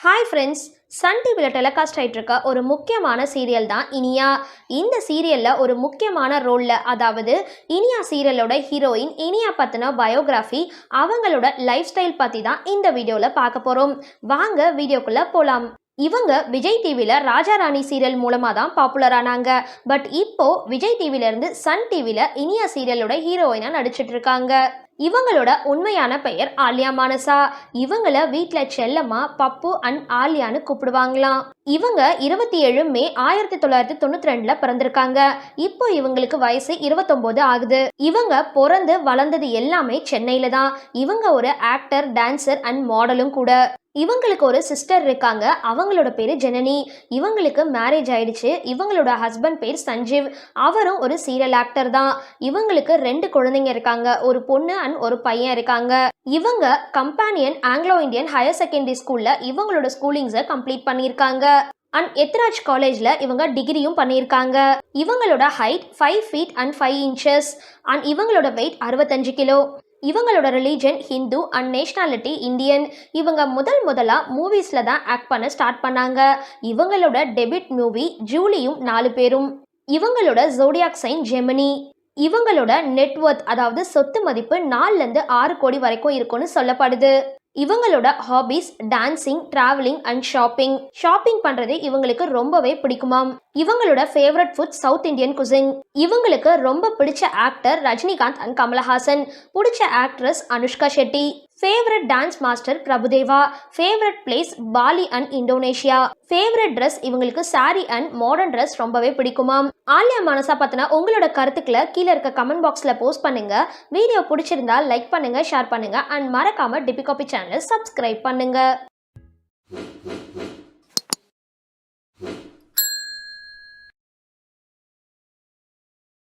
Hi friends, Sun டிவியில் telecast ஆகிட்டு இருக்க ஒரு முக்கியமான சீரியல் தான் இனியா. இந்த சீரியலில் ஒரு முக்கியமான ரோலில், அதாவது இனியா சீரியலோட ஹீரோயின் இனியா பற்றின பயோகிராஃபி, அவங்களோட லைஃப் ஸ்டைல் பற்றி தான் இந்த வீடியோவில் பார்க்க போகிறோம். வாங்க வீடியோக்குள்ளே போகலாம். இவங்க விஜய் டிவியில் ராஜா ராணி சீரியல் மூலமாக தான் பாப்புலர் ஆனாங்க. பட் இப்போ விஜய் டிவிலேருந்து சன் டிவியில் இனியா சீரியலோட ஹீரோயினாக நடிச்சிட்டு இருக்காங்க. இவங்களோட உண்மையான பெயர் ஆலியா மானசா. இவங்கள வீட்டில் செல்லம்மா, பப்பு அண்ட் ஆலியான்னு கூப்பிடுவாங்களாம். இவங்க 27 மே 1992 பிறந்திருக்காங்க. இப்போ இவங்களுக்கு வயசு 29 ஆகுது. இவங்க பிறந்து வளர்ந்தது எல்லாமே சென்னையில தான். இவங்க ஒரு ஆக்டர், டான்சர் அண்ட் மாடலும் கூட. இவங்களுக்கு ஒரு சிஸ்டர் இருக்காங்க. அவங்களோட பேரு ஜனனி. இவங்களுக்கு மேரேஜ் ஆயிடுச்சு. இவங்களோட ஹஸ்பண்ட் பேர் சஞ்சீவ். அவரும் ஒரு சீரியல் ஆக்டர் தான். இவங்களுக்கு 2 குழந்தைங்க இருக்காங்க. ஒரு பொண்ணு அண்ட் ஒரு பையன் இருக்காங்க. இவங்க companion Anglo Indian higher secondary ஸ்கூல்ல இவங்களோட ஸ்கூலிங்ஸை கம்ப்ளீட் பண்ணியிருக்காங்க. அண்ட் எத்ராஜ் காலேஜ்ல இவங்க டிகிரியும் பண்ணியிருக்காங்க. இவங்களோட height 5 feet and 5 inches and இவங்களோட வெயிட் 65 கிலோ. இவங்களோட religion Hindu and nationality Indian. இவங்க முதலா மூவிஸ்ல தான் ஆக்ட் பண்ண ஸ்டார்ட் பண்ணாங்க. இவங்களோட டெபியூட் மூவி ஜூலியும் 4 பேரும். இவங்களோட ஜோடியாக் சைன் ஜெமினி. இவங்களோட நெட்வொர்த், அதாவது சொத்து மதிப்பு 4 to 6 கோடி வரைக்கும் இருக்கும்னு சொல்லப்படுது. இவங்களோட hobbies dancing, travelling and shopping. Shopping பண்றது இவங்களுக்கு ரொம்பவே பிடிக்குமாம். இவங்களோட favourite food south Indian cuisine. இவங்களுக்கு ரொம்ப பிடிச்ச ஆக்டர் ரஜினிகாந்த் அண்ட் கமலஹாசன். பிடிச்ச actress Anushka Shetty. Favourite dance master Prabhudeva. Favourite place Bali and Indonesia. Favourite dress இவங்களுக்கு சாரி அண்ட் மாடர்ன் ட்ரெஸ் ரொம்பவே பிடிக்குமாம். ஆலியா மானசா பத்தின உங்களோட கருத்துக்களை கீழே இருக்க கமெண்ட் பாக்ஸ்ல போஸ்ட் பண்ணுங்க. வீடியோ பிடிச்சிருந்தா லைக் பண்ணுங்க, ஷேர் பண்ணுங்க அண்ட் மறக்காம டிபி காபி சேனலை சப்ஸ்கிரைப் பண்ணுங்க.